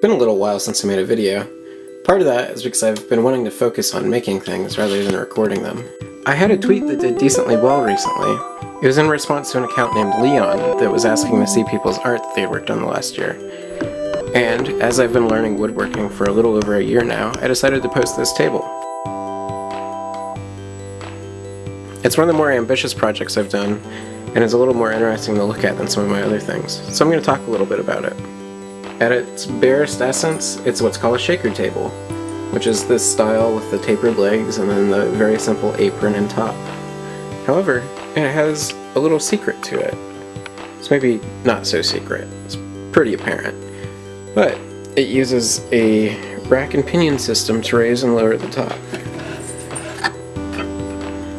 been a little while since I made a video. Part of that is because I've been wanting to focus on making things rather than recording them. I had a tweet that did decently well recently. It was in response to an account named Leon that was asking to see people's art that they had worked on the last year. And as I've been learning woodworking for a little over a year now, I decided to post this table. It's one of the more ambitious projects I've done, and is a little more interesting to look at than some of my other things, so I'm going to talk a little bit about it. At its barest essence, it's what's called a shaker table, which is this style with the tapered legs and then the very simple apron and top. However, it has a little secret to it. It's maybe not so secret, it's pretty apparent. But it uses a rack and pinion system to raise and lower the top.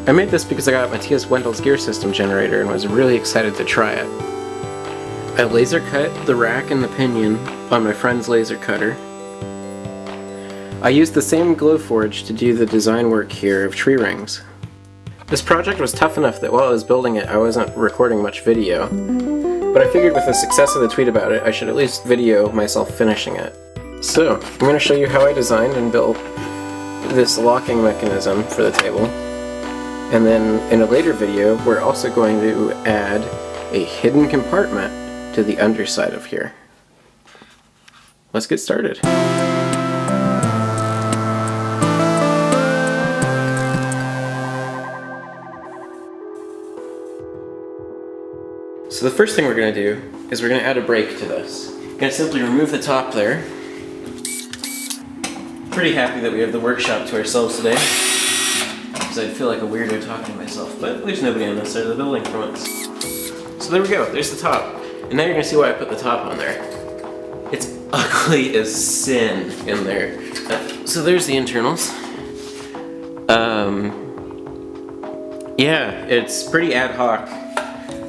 I made this because I got Mathias Wendel's gear system generator and was really excited to try it. I laser cut the rack and the pinion on my friend's laser cutter. I used the same Glowforge to do the design work here of tree rings. This project was tough enough that while I was building it I wasn't recording much video, but I figured with the success of the tweet about it I should at least video myself finishing it. So, I'm going to show you how I designed and built this locking mechanism for the table. And then in a later video we're also going to add a hidden compartment to the underside of here. Let's get started. So the first thing we're going to do is we're going to add a brake to this. We're going to simply remove the top there. Pretty happy that we have the workshop to ourselves today, because I'd feel like a weirdo talking to myself, but there's nobody on this side of the building for once. So there we go, there's the top. And now you're going to see why I put the top on there. It's ugly as sin in there. So there's the internals. Yeah, it's pretty ad hoc.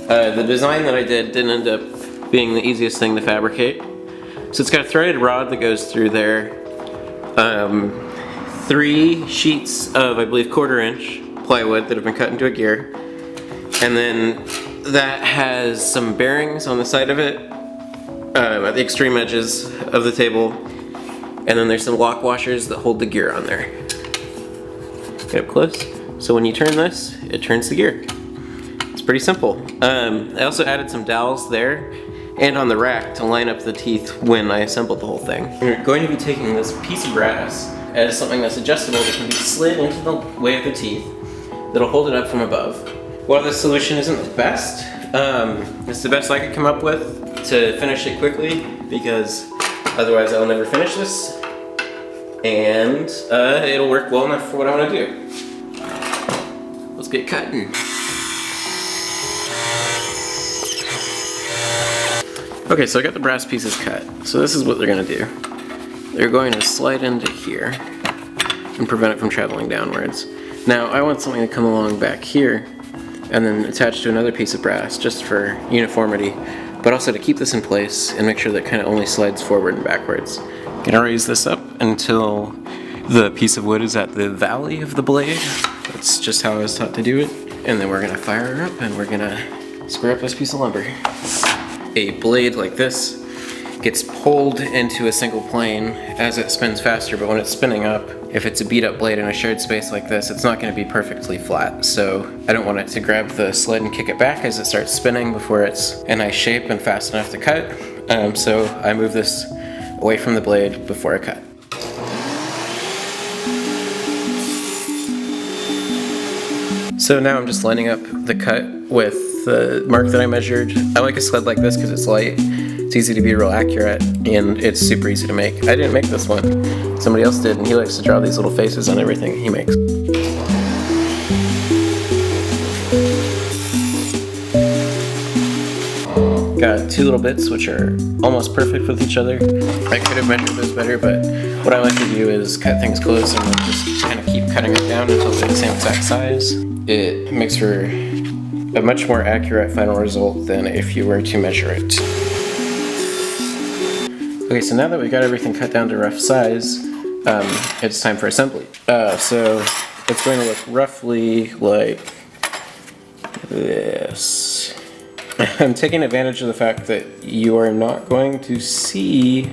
The design that I did didn't end up being the easiest thing to fabricate. So it's got a threaded rod that goes through there. 3 sheets of, I believe, 1/4 inch plywood that have been cut into a gear. And then that has some bearings on the side of it, at the extreme edges of the table. And then there's some lock washers that hold the gear on there. Get up close. So when you turn this, it turns the gear. It's pretty simple. I also added some dowels there and on the rack to line up the teeth when I assembled the whole thing. We're going to be taking this piece of brass as something that's adjustable that can be slid into the way of the teeth that'll hold it up from above. While this solution isn't the best, it's the best I could come up with to finish it quickly, because otherwise I'll never finish this, and it'll work well enough for what I want to do. Let's get cutting. Okay, so I got the brass pieces cut. So this is what they're going to do. They're going to slide into here and prevent it from traveling downwards. Now I want something to come along back here and then attach to another piece of brass just for uniformity, but also to keep this in place and make sure that it kind of only slides forward and backwards. Gonna raise this up until the piece of wood is at the valley of the blade. That's just how I was taught to do it. And then we're gonna fire her up and we're gonna square up this piece of lumber. A blade like this gets pulled into a single plane as it spins faster, but when it's spinning up, if it's a beat up blade in a shared space like this, it's not going to be perfectly flat. So I don't want it to grab the sled and kick it back as it starts spinning before it's a nice shape and fast enough to cut. So I move this away from the blade before I cut. So now I'm just lining up the cut with the mark that I measured. I like a sled like this because it's light, it's easy to be real accurate, and it's super easy to make. I didn't make this one. Somebody else did, and he likes to draw these little faces on everything he makes. Got 2 little bits which are almost perfect with each other. I could have measured those better, but what I like to do is cut things close and then just kind of keep cutting it down until they're the same exact size. It makes for a much more accurate final result than if you were to measure it. Okay, so now that we've got everything cut down to rough size, it's time for assembly. So it's going to look roughly like this. I'm taking advantage of the fact that you are not going to see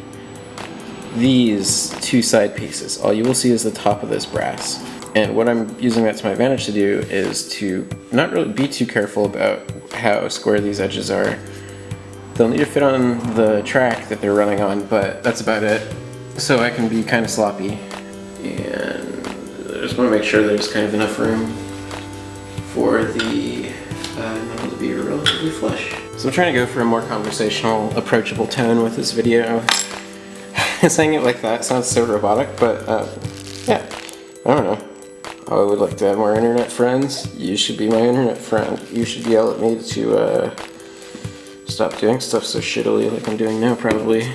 these two side pieces. All you will see is the top of this brass. And what I'm using that to my advantage to do is to not really be too careful about how square these edges are. They'll need to fit on the track that they're running on, but that's about it. So I can be kind of sloppy. And I just want to make sure there's kind of enough room for the metal to be relatively flush. So I'm trying to go for a more conversational, approachable tone with this video. Saying it like that sounds so robotic, but yeah, I don't know. I would like to have more internet friends. You should be my internet friend. You should yell at me to stop doing stuff so shittily like I'm doing now, probably.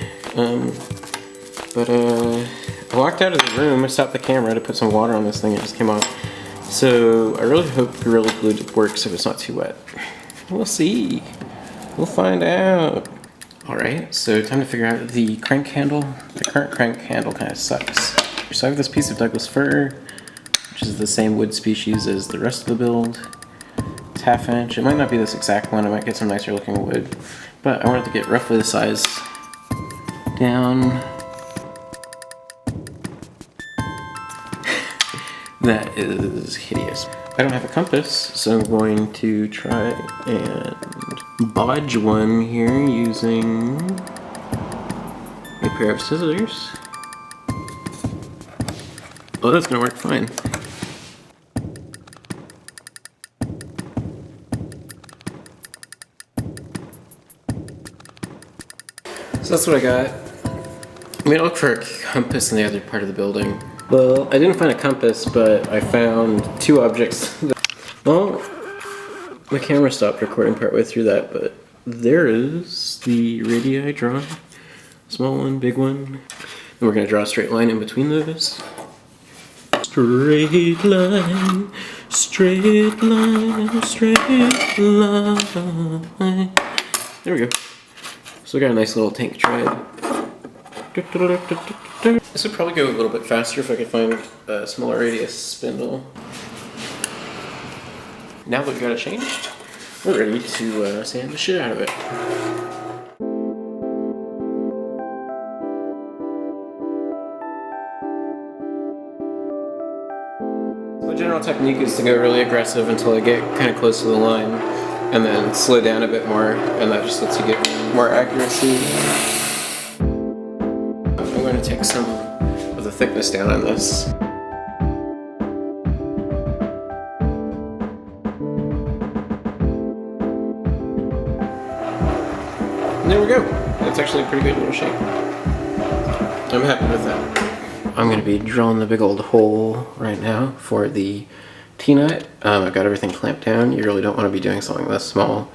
But I walked out of the room, I stopped the camera to put some water on this thing, it just came off. So I really hope Gorilla Glue works if it's not too wet. We'll see. We'll find out. Alright, so time to figure out the crank handle. The current crank handle kind of sucks. So I have this piece of Douglas fir, which is the same wood species as the rest of the build. It's 1/2 inch. It might not be this exact one, I might get some nicer looking wood. But I wanted to get roughly the size down. That is hideous. I don't have a compass, so I'm going to try and bodge one here using a pair of scissors. Oh, that's gonna work fine. So that's what I got. I'm gonna look for a compass in the other part of the building. Well, I didn't find a compass, but I found two objects. Well, my camera stopped recording partway through that, but there is the radii drawn. Small one, big one. And we're gonna draw a straight line in between those. Straight line, straight line, straight line. There we go. So we got a nice little tank tread. This would probably go a little bit faster if I could find a smaller radius spindle. Now that we've got it changed, we're ready to sand the shit out of it. The general technique is to go really aggressive until I get kind of close to the line, and then slow down a bit more, and that just lets you get more accuracy. I'm going to take some of the thickness down on this. And there we go. That's actually a pretty good little shape. I'm happy with that. I'm going to be drilling the big old hole right now for the T-nut. I've got everything clamped down. You really don't want to be doing something this small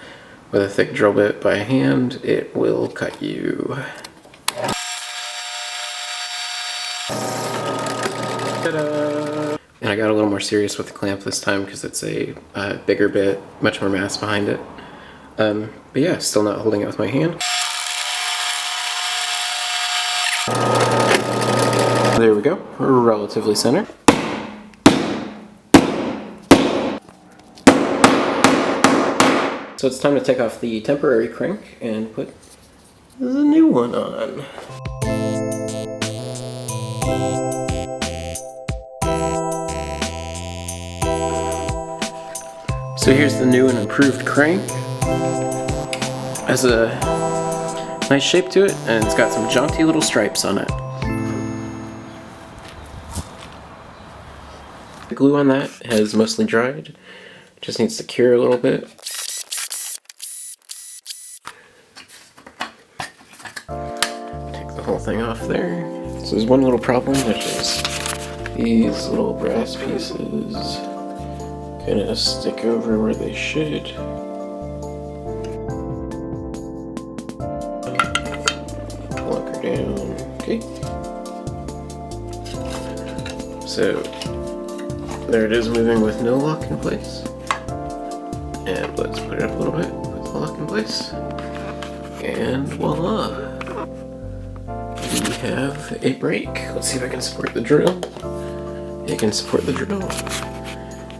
with a thick drill bit by hand. It will cut you. Ta-da! And I got a little more serious with the clamp this time because it's a bigger bit, much more mass behind it. But yeah, still not holding it with my hand. There we go, relatively centered. So it's time to take off the temporary crank and put the new one on. So here's the new and improved crank. Has a nice shape to it, and it's got some jaunty little stripes on it. The glue on that has mostly dried. Just needs to cure a little bit. Take the whole thing off there. So there's one little problem, which is these little brass pieces kind of stick over where they should. Lock her down. Okay. So there it is, moving with no lock in place. And let's put it up a little bit with the lock in place. And voila! We have a brake. Let's see if I can support the drill. It can support the drill.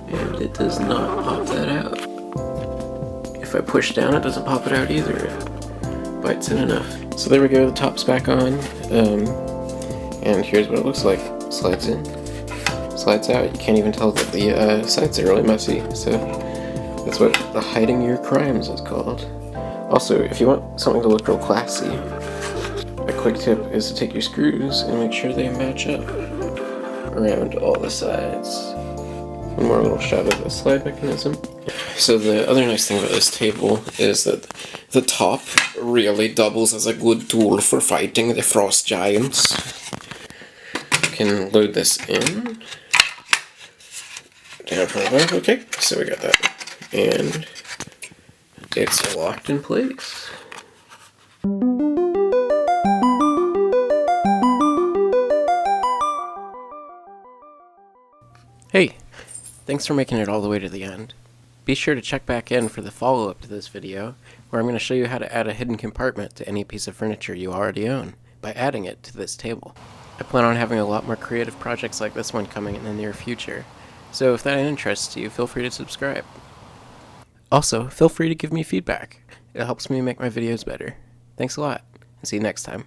And it does not pop that out. If I push down, it doesn't pop it out either. It bites in enough. So there we go, the top's back on. And here's what it looks like. Slides in, slides out. You can't even tell that the sides are really messy, so that's what the hiding your crimes is called. Also, if you want something to look real classy, a quick tip is to take your screws and make sure they match up around all the sides. One more little shot of the slide mechanism. So the other nice thing about this table is that the top really doubles as a good tool for fighting the frost giants. You can load this in. Down from above. Okay, so we got that. And it's locked in place. Hey, thanks for making it all the way to the end. Be sure to check back in for the follow-up to this video, where I'm going to show you how to add a hidden compartment to any piece of furniture you already own, by adding it to this table. I plan on having a lot more creative projects like this one coming in the near future, so if that interests you, feel free to subscribe. Also, feel free to give me feedback. It helps me make my videos better. Thanks a lot, and see you next time.